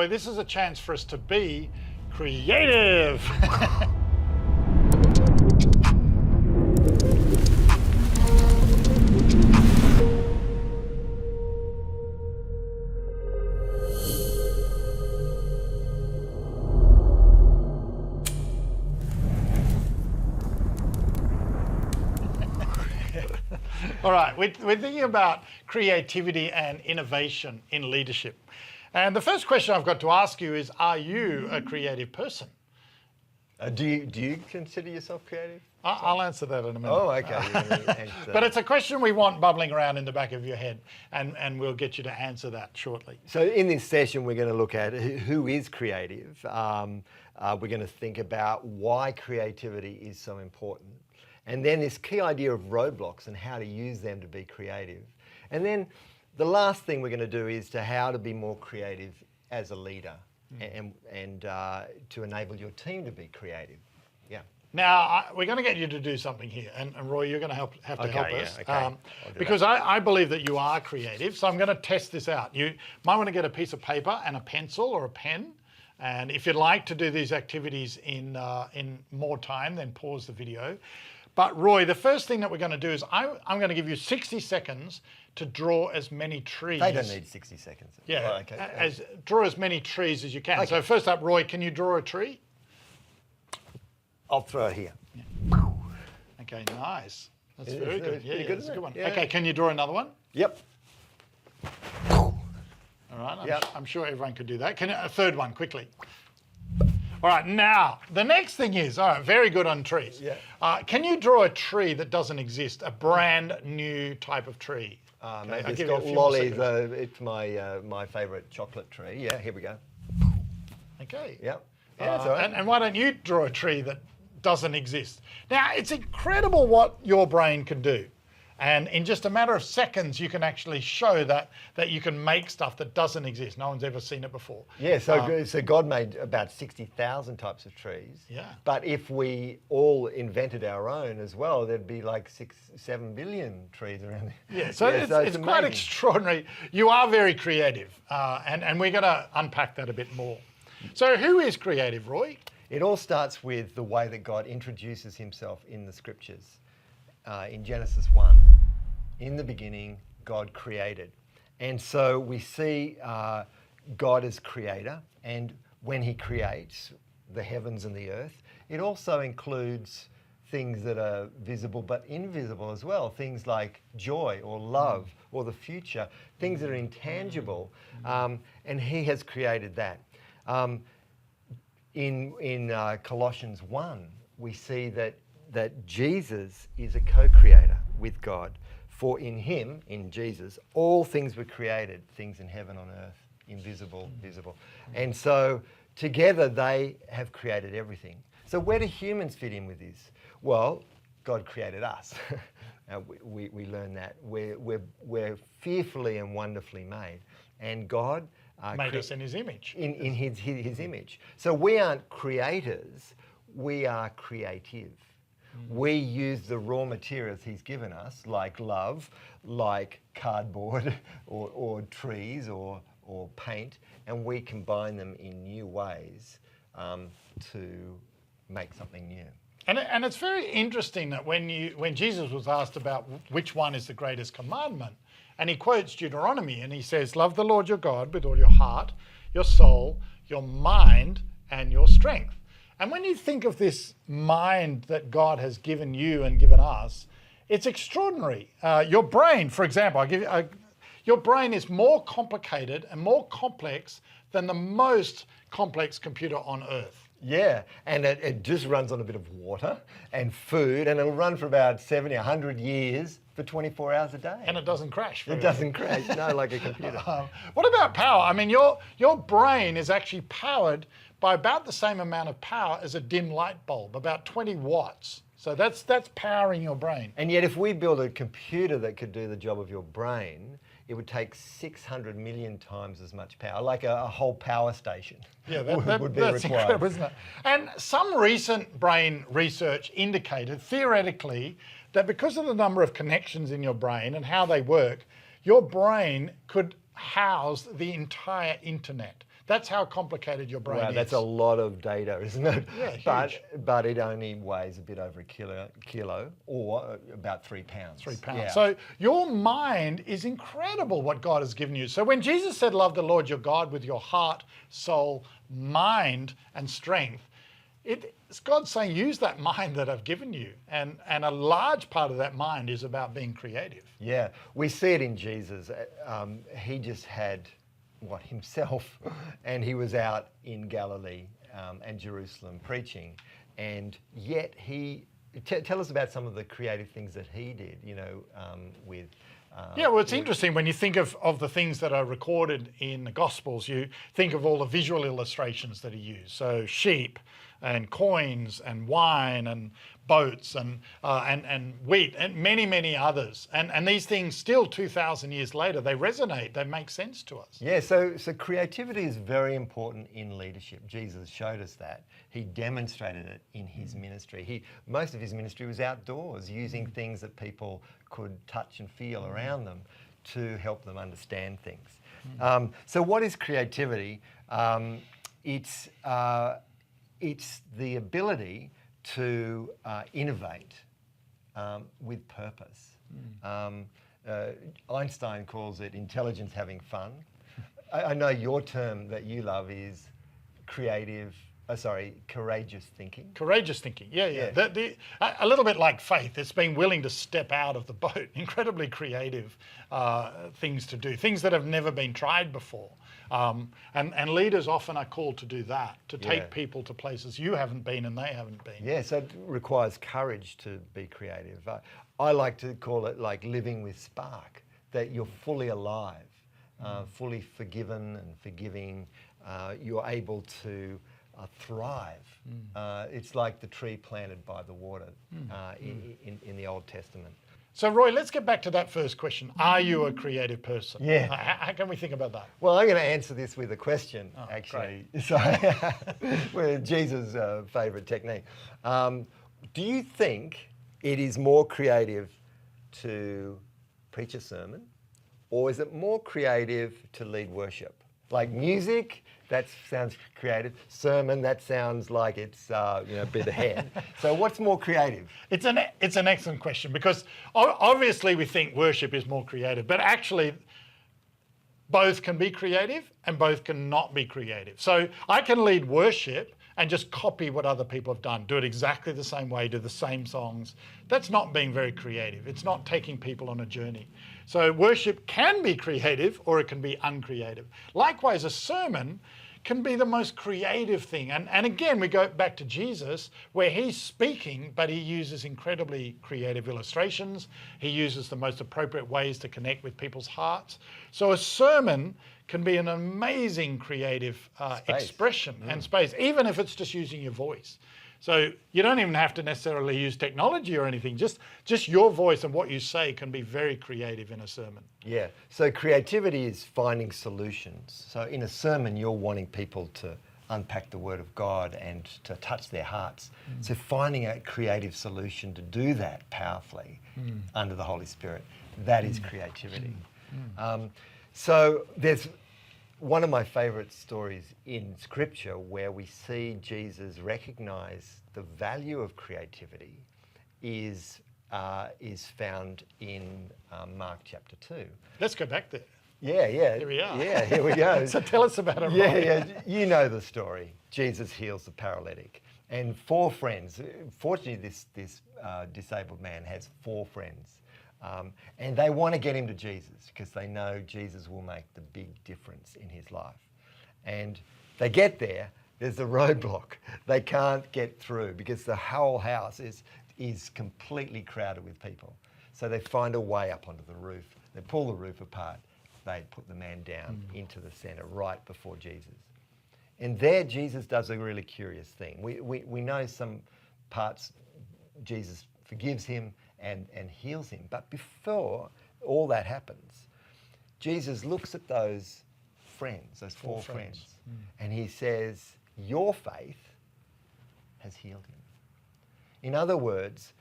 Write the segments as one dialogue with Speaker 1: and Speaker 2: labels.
Speaker 1: this is a chance for us to be creative. All right, we're thinking about creativity and innovation in leadership. And the first question I've got to ask you is, are you a creative person?
Speaker 2: Do you consider yourself creative?
Speaker 1: I'll answer that in a minute.
Speaker 2: Oh, okay.
Speaker 1: But it's a question we want bubbling around in the back of your head, and we'll get you to answer that shortly.
Speaker 2: So in this session, we're going to look at who is creative. We're going to think about why creativity is so important. And then this key idea of roadblocks and how to use them to be creative. And then the last thing we're going to do is how to be more creative as a leader and to enable your team to be creative. Yeah.
Speaker 1: Now, we're going to get you to do something here. And Roy, you're going to have to help us.
Speaker 2: Okay.
Speaker 1: Because I believe that you are creative. So I'm going to test this out. You might want to get a piece of paper and a pencil or a pen. And if you'd like to do these activities in more time, then pause the video. But Roy, the first thing that we're going to do is I'm going to give you 60 seconds to draw as many trees.
Speaker 2: They don't need 60 seconds.
Speaker 1: Yeah,
Speaker 2: oh, okay.
Speaker 1: Draw as many trees as you can.
Speaker 2: Okay.
Speaker 1: So first up, Roy, can you draw a tree?
Speaker 2: I'll throw it here.
Speaker 1: Yeah. Okay, nice. That's very good. Yeah,
Speaker 2: good,
Speaker 1: that's a good one.
Speaker 2: Yeah.
Speaker 1: Okay, can you draw another one?
Speaker 2: Yep.
Speaker 1: All right, I'm sure everyone could do that. Can a third one, quickly. All right, now, the next thing is, all right, very good on trees.
Speaker 2: Yeah.
Speaker 1: Can you draw a tree that doesn't exist, a brand new type of tree?
Speaker 2: Maybe it's got lollies. It's my favourite chocolate tree. Yeah, here we go.
Speaker 1: Okay.
Speaker 2: Yep. Yeah, that's all right.
Speaker 1: And why don't you draw a tree that doesn't exist? Now, it's incredible what your brain can do. And in just a matter of seconds, you can actually show that you can make stuff that doesn't exist. No one's ever seen it before.
Speaker 2: Yeah, so God made about 60,000 types of trees.
Speaker 1: Yeah.
Speaker 2: But if we all invented our own as well, there'd be like 7 billion trees around there.
Speaker 1: Yeah, so it's quite extraordinary. You are very creative, and we're going to unpack that a bit more. So who is creative, Roy?
Speaker 2: It all starts with the way that God introduces himself in the scriptures. In Genesis 1, in the beginning, God created. And so we see God as creator, and when he creates the heavens and the earth, it also includes things that are visible but invisible as well, things like joy or love or the future, things that are intangible, and he has created that. In Colossians 1, we see that Jesus is a co-creator with God. For in him, in Jesus, all things were created, things in heaven, on earth, invisible, visible. And so together they have created everything. So where do humans fit in with this? Well, God created us. we learn that. We're fearfully and wonderfully made. And God
Speaker 1: made us in his image.
Speaker 2: In his image. So we aren't creators, we are creative. We use the raw materials he's given us, like love, like cardboard or trees or paint, and we combine them in new ways to make something new.
Speaker 1: And it's very interesting that when Jesus was asked about which one is the greatest commandment, and he quotes Deuteronomy and he says, love the Lord your God with all your heart, your soul, your mind, and your strength. And when you think of this mind that God has given you and given us, it's extraordinary. Your brain, for example, your brain is more complicated and more complex than the most complex computer on Earth.
Speaker 2: Yeah, and it just runs on a bit of water and food, and it'll run for about 70, 100 years for 24 hours a day.
Speaker 1: And it doesn't crash.
Speaker 2: It doesn't crash, no, like a computer.
Speaker 1: What about power? I mean, your brain is actually powered by about the same amount of power as a dim light bulb, about 20 watts. So that's powering your brain.
Speaker 2: And yet if we build a computer that could do the job of your brain, it would take 600 million times as much power, like a whole power station.
Speaker 1: Yeah,
Speaker 2: would be
Speaker 1: that's
Speaker 2: required.
Speaker 1: incredible, isn't it? And some recent brain research indicated, theoretically, that because of the number of connections in your brain and how they work, your brain could house the entire internet. That's how complicated your brain
Speaker 2: Wow,
Speaker 1: is.
Speaker 2: that's a lot of data, isn't it?
Speaker 1: Yeah, huge.
Speaker 2: But it only weighs a bit over a kilo or about 3 pounds.
Speaker 1: 3 pounds.
Speaker 2: Yeah.
Speaker 1: So your mind is incredible what God has given you. So when Jesus said, love the Lord your God with your heart, soul, mind, and strength, it's God saying, use that mind that I've given you. And a large part of that mind is about being creative.
Speaker 2: Yeah, we see it in Jesus. He just had himself, and he was out in Galilee and Jerusalem preaching, and yet tell us about some of the creative things that he did, with...
Speaker 1: Yeah, well, it's interesting when you think of the things that are recorded in the Gospels, you think of all the visual illustrations that he used. So sheep and coins and wine and boats and wheat and many, many others. And these things still 2,000 years later, they resonate, they make sense to us.
Speaker 2: Yeah, so creativity is very important in leadership. Jesus showed us that. He demonstrated it in his ministry. Most of his ministry was outdoors, using things that people could touch and feel around them to help them understand things. So what is creativity? It's the ability to innovate with purpose. Einstein calls it intelligence having fun. I know your term that you love is courageous thinking.
Speaker 1: Courageous thinking, yeah. A little bit like faith. It's being willing to step out of the boat. Incredibly creative things to do, things that have never been tried before. And leaders often are called to do that, to take people to places you haven't been and they haven't been.
Speaker 2: Yeah, so it requires courage to be creative. I like to call it like living with spark, that you're fully alive, fully forgiven and forgiving. You're able to thrive. It's like the tree planted by the water in the Old Testament.
Speaker 1: So Roy, let's get back to that first question. Are you a creative person?
Speaker 2: Yeah.
Speaker 1: How can we think about that?
Speaker 2: Well, I'm going to answer this with a question, actually. So, with Jesus' favourite technique. Do you think it is more creative to preach a sermon, or is it more creative to lead worship? Like music, that sounds creative. Sermon, that sounds like it's a bit ahead. So what's more creative?
Speaker 1: It's an excellent question, because obviously we think worship is more creative, but actually both can be creative and both can not be creative. So I can lead worship and just copy what other people have done, do it exactly the same way, do the same songs. That's not being very creative. It's not taking people on a journey. So worship can be creative or it can be uncreative. Likewise, a sermon can be the most creative thing. And again, we go back to Jesus, where he's speaking, but he uses incredibly creative illustrations. He uses the most appropriate ways to connect with people's hearts. So a sermon can be an amazing creative expression and space, even if it's just using your voice. So you don't even have to necessarily use technology or anything. Just your voice and what you say can be very creative in a sermon.
Speaker 2: Yeah. So creativity is finding solutions. So in a sermon, you're wanting people to unpack the Word of God and to touch their hearts. So finding a creative solution to do that powerfully under the Holy Spirit, that is creativity. So there's one of my favourite stories in Scripture where we see Jesus recognise the value of creativity is found in Mark chapter 2.
Speaker 1: Let's go back there.
Speaker 2: Yeah.
Speaker 1: Here we are.
Speaker 2: Yeah, here we go.
Speaker 1: So tell us about it.
Speaker 2: Yeah. You know the story. Jesus heals the paralytic. And 4 friends, fortunately this disabled man has 4 friends. And they want to get him to Jesus because they know Jesus will make the big difference in his life. And they get there, there's a roadblock. They can't get through because the whole house is completely crowded with people. So they find a way up onto the roof. They pull the roof apart. They put the man down into the centre right before Jesus. And there Jesus does a really curious thing. We know some parts Jesus forgives him and heals him. But before all that happens, Jesus looks at those friends, those 4 friends, and he says, your faith has healed him. In other words,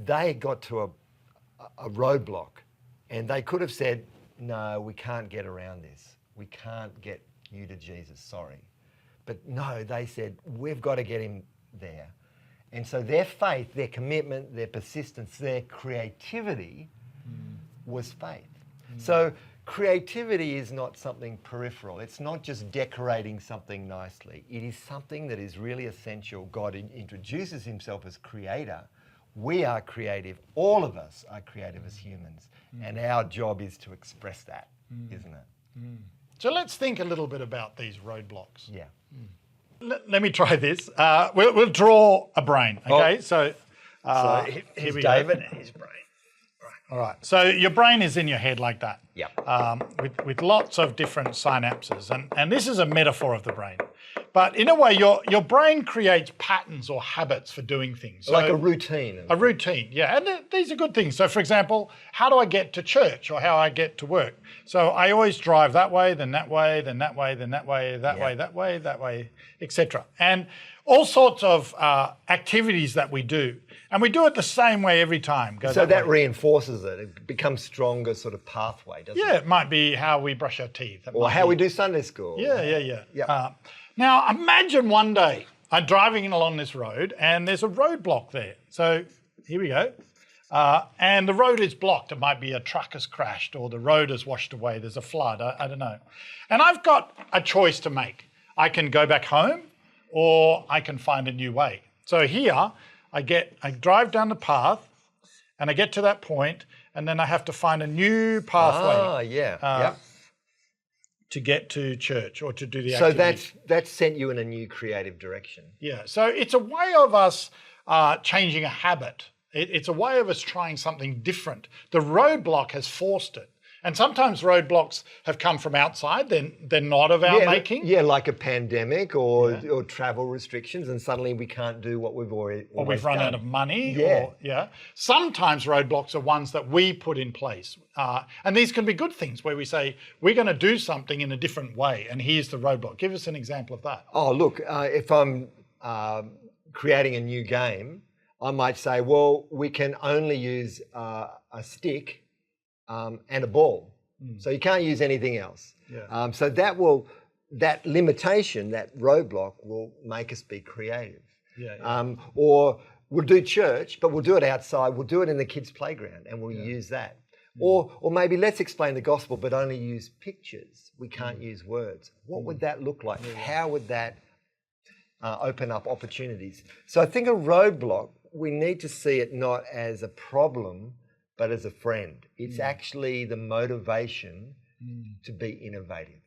Speaker 2: they got to a roadblock and they could have said, no, we can't get around this. We can't get you to Jesus, sorry. But no, they said, we've got to get him there. And so their faith, their commitment, their persistence, their creativity was faith. So creativity is not something peripheral. It's not just decorating something nicely. It is something that is really essential. God introduces himself as creator. We are creative. All of us are creative as humans. And our job is to express that, isn't it?
Speaker 1: So let's think a little bit about these roadblocks.
Speaker 2: Yeah.
Speaker 1: Let me try this. We'll draw a brain, okay?
Speaker 2: So here's
Speaker 1: we
Speaker 2: David
Speaker 1: go.
Speaker 2: and his brain.
Speaker 1: All right. So your brain is in your head like that.
Speaker 2: Yeah.
Speaker 1: With lots of different synapses. And this is a metaphor of the brain. But in a way, your brain creates patterns or habits for doing things. So
Speaker 2: Like a routine.
Speaker 1: a routine, yeah. And these are good things. So for example, how do I get to church or how I get to work? So I always drive that way, then that way, then that way, then that way, that way, that way, etc. And all sorts of activities that we do. And we do it the same way every time.
Speaker 2: So that reinforces it. It becomes stronger sort of pathway, doesn't it?
Speaker 1: Yeah, it might be how we brush our teeth.
Speaker 2: Or how we do Sunday school.
Speaker 1: Yeah. Now, imagine one day I'm driving along this road and there's a roadblock there. So here we go. And the road is blocked. It might be a truck has crashed or the road is washed away. There's a flood. I don't know. And I've got a choice to make. I can go back home or I can find a new way. So here I drive down the path and I get to that point and then I have to find a new pathway. To get to church or to do the activity.
Speaker 2: So that's sent you in a new creative direction.
Speaker 1: Yeah, so it's a way of us changing a habit. It's a way of us trying something different. The roadblock has forced it. And sometimes roadblocks have come from outside, they're not of our making.
Speaker 2: Yeah, like a pandemic or travel restrictions, and suddenly we can't do what we've already
Speaker 1: Or we've run out of money.
Speaker 2: Yeah.
Speaker 1: Sometimes roadblocks are ones that we put in place. And these can be good things where we say, we're going to do something in a different way, and here's the roadblock. Give us an example of that.
Speaker 2: Oh, look, if I'm creating a new game, I might say, well, we can only use a stick and a ball. So you can't use anything else.
Speaker 1: Yeah.
Speaker 2: So that limitation, that roadblock will make us be creative. Or we'll do church, but we'll do it outside. We'll do it in the kids' playground and we'll use that. Or maybe let's explain the gospel, but only use pictures. We can't use words. What would that look like? How would that open up opportunities? So I think a roadblock, we need to see it not as a problem, but as a friend. It's actually the motivation to be innovative.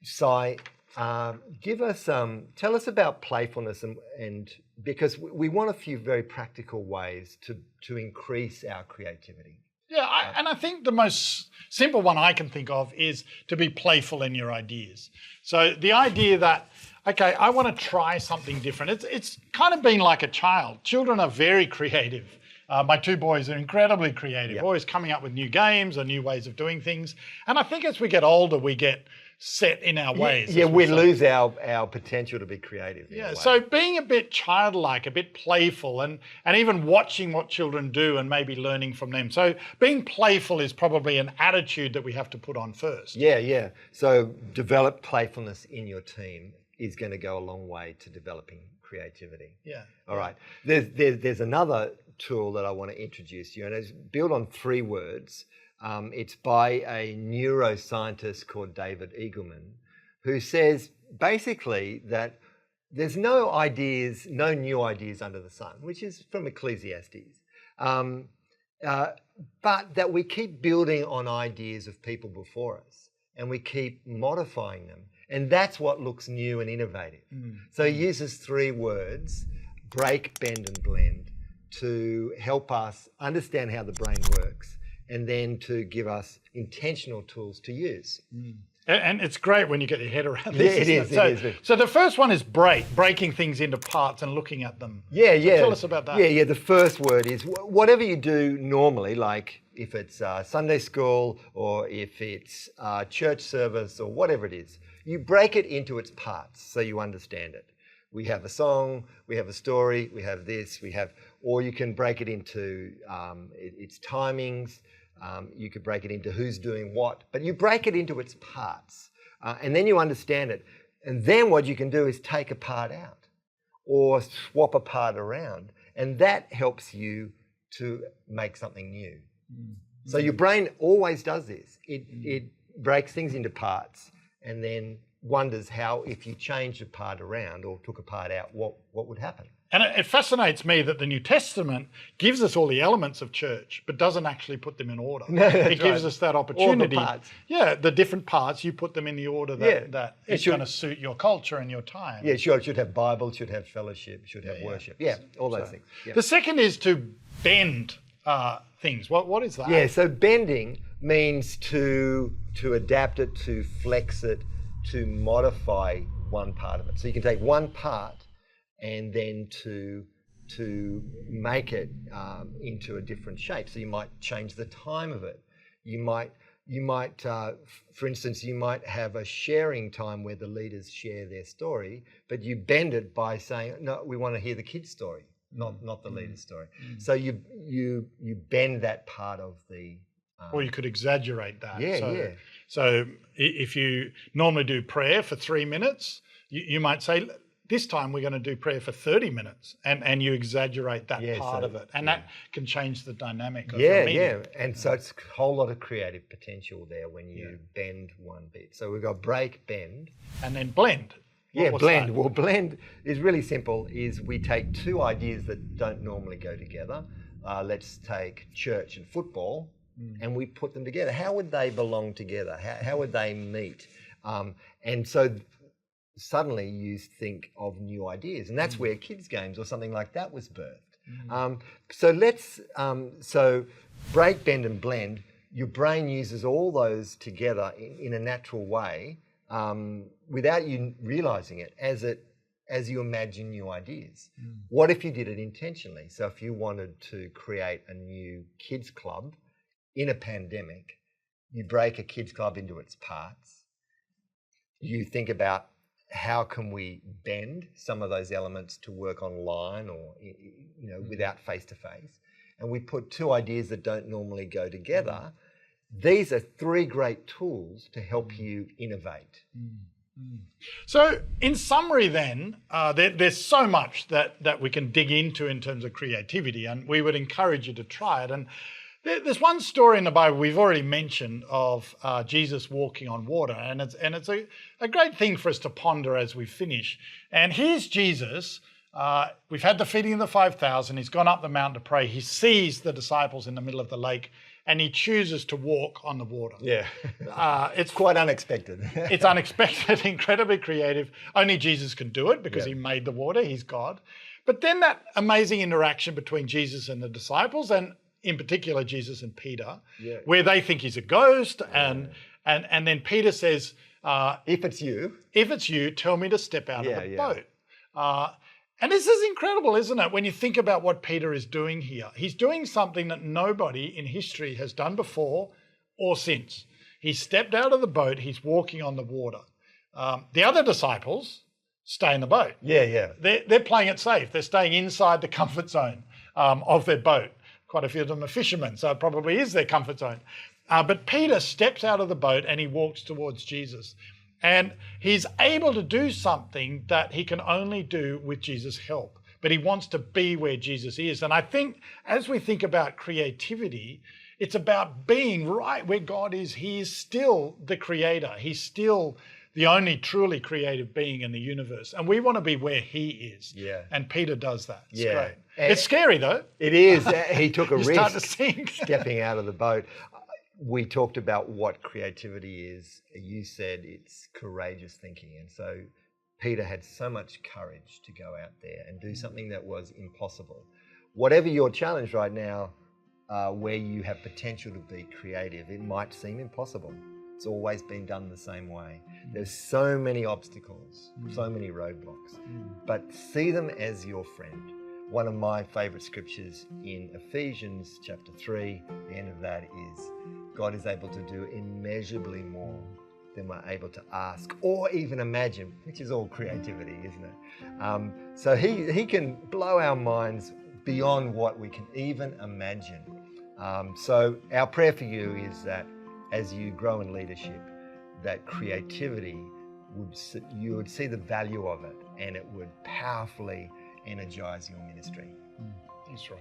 Speaker 2: Sai, tell us about playfulness and because we want a few very practical ways to increase our creativity.
Speaker 1: Yeah, and I think the most simple one I can think of is to be playful in your ideas. So the idea that, okay, I want to try something different. It's kind of being like a child. Children are very creative. My two boys are incredibly creative, always coming up with new games or new ways of doing things. And I think as we get older, we get set in our ways.
Speaker 2: Yeah, we lose our potential to be creative.
Speaker 1: Yeah, so being a bit childlike, a bit playful, and even watching what children do and maybe learning from them. So being playful is probably an attitude that we have to put on first.
Speaker 2: Yeah. So develop playfulness in your team is going to go a long way to developing creativity.
Speaker 1: Yeah.
Speaker 2: All right. There's another tool that I want to introduce you, and it's built on 3 words. It's by a neuroscientist called David Eagleman, who says basically that there's no new ideas under the sun, which is from Ecclesiastes, but that we keep building on ideas of people before us and we keep modifying them. And that's what looks new and innovative. So he uses 3 words, break, bend and blend, to help us understand how the brain works and then to give us intentional tools to use.
Speaker 1: And it's great when you get your head around this.
Speaker 2: Yeah, it is.
Speaker 1: So the first one is breaking things into parts and looking at them.
Speaker 2: Yeah.
Speaker 1: So tell us about that.
Speaker 2: Yeah. The first word is whatever you do normally, like if it's Sunday school or if it's church service or whatever it is, you break it into its parts so you understand it. We have a song, we have a story, we have this, or you can break it into its timings, You could break it into who's doing what, but you break it into its parts, and then you understand it. And then what you can do is take a part out or swap a part around, and that helps you to make something new. So your brain always does this. It breaks things into parts and then wonders how, if you changed a part around or took a part out, what would happen.
Speaker 1: And it fascinates me that the New Testament gives us all the elements of church, but doesn't actually put them in order.
Speaker 2: No, that's
Speaker 1: it gives
Speaker 2: right.
Speaker 1: us that opportunity.
Speaker 2: All the parts.
Speaker 1: Yeah, the different parts, you put them in the order that is going to suit your culture and your time.
Speaker 2: Yeah, sure. It should have Bible, should have fellowship, should have worship. Yeah, all those things. Yeah.
Speaker 1: The second is to bend things. What is that?
Speaker 2: Yeah, so bending means to adapt it, to flex it, to modify one part of it. So you can take one part and then to make it into a different shape. So you might change the time of it. You might, for instance, you might have a sharing time where the leaders share their story, but you bend it by saying, no, we want to hear the kid's story, not the leader's story. So you bend that part of the.
Speaker 1: Or you could exaggerate that.
Speaker 2: Yeah.
Speaker 1: So if you normally do prayer for 3 minutes, you might say, this time we're going to do prayer for 30 minutes, and you exaggerate that part of it. And that can change the dynamic of the meeting.
Speaker 2: Yeah. And so it's a whole lot of creative potential there when you bend one bit. So we've got break, bend.
Speaker 1: And then blend.
Speaker 2: Blend. Well, blend is really simple, is we take two ideas that don't normally go together. Let's take church and football. And we put them together. How would they belong together? How would they meet? And so suddenly you think of new ideas, and that's where kids' games or something like that was birthed. So break, bend, and blend. Your brain uses all those together in a natural way, without you realizing it, as you imagine new ideas. What if you did it intentionally? So if you wanted to create a new kids' club in a pandemic, you break a kids club into its parts. You think about how can we bend some of those elements to work online or without face-to-face. And we put two ideas that don't normally go together. These are three great tools to help you innovate.
Speaker 1: So in summary then, there's so much that we can dig into in terms of creativity, and we would encourage you to try it. And there's one story in the Bible we've already mentioned of Jesus walking on water, and it's a great thing for us to ponder as we finish. And here's Jesus. We've had the feeding of the 5,000. He's gone up the mountain to pray. He sees the disciples in the middle of the lake, and he chooses to walk on the water.
Speaker 2: Yeah,
Speaker 1: it's
Speaker 2: quite unexpected.
Speaker 1: It's unexpected, incredibly creative. Only Jesus can do it because he made the water. He's God. But then that amazing interaction between Jesus and the disciples, and in particular, Jesus and Peter, where they think he's a ghost, and then Peter says,
Speaker 2: if it's you,
Speaker 1: tell me to step out of the boat. And this is incredible, isn't it? When you think about what Peter is doing here, he's doing something that nobody in history has done before or since. He stepped out of the boat. He's walking on the water. The other disciples stay in the boat. They're playing it safe. They're staying inside the comfort zone of their boat. Quite a few of them are fishermen, so it probably is their comfort zone. But Peter steps out of the boat and he walks towards Jesus. And he's able to do something that he can only do with Jesus' help. But he wants to be where Jesus is. And I think as we think about creativity, it's about being right where God is. He is still the creator. He's still the only truly creative being in the universe. And we want to be where he is. And Peter does that. It's great. It's scary though.
Speaker 2: It is. He took a
Speaker 1: you
Speaker 2: risk
Speaker 1: start to sink.
Speaker 2: stepping out of the boat. We talked about what creativity is. You said it's courageous thinking. And so Peter had so much courage to go out there and do something that was impossible. Whatever your challenge right now, where you have potential to be creative, it might seem impossible. It's always been done the same way. There's so many obstacles, so many roadblocks, but see them as your friend. One of my favorite scriptures in Ephesians chapter 3, the end of that is, God is able to do immeasurably more than we're able to ask or even imagine, which is all creativity, isn't it? So he can blow our minds beyond what we can even imagine. So our prayer for you is that as you grow in leadership, that creativity you would see the value of it, and it would powerfully energize your ministry.
Speaker 1: That's right.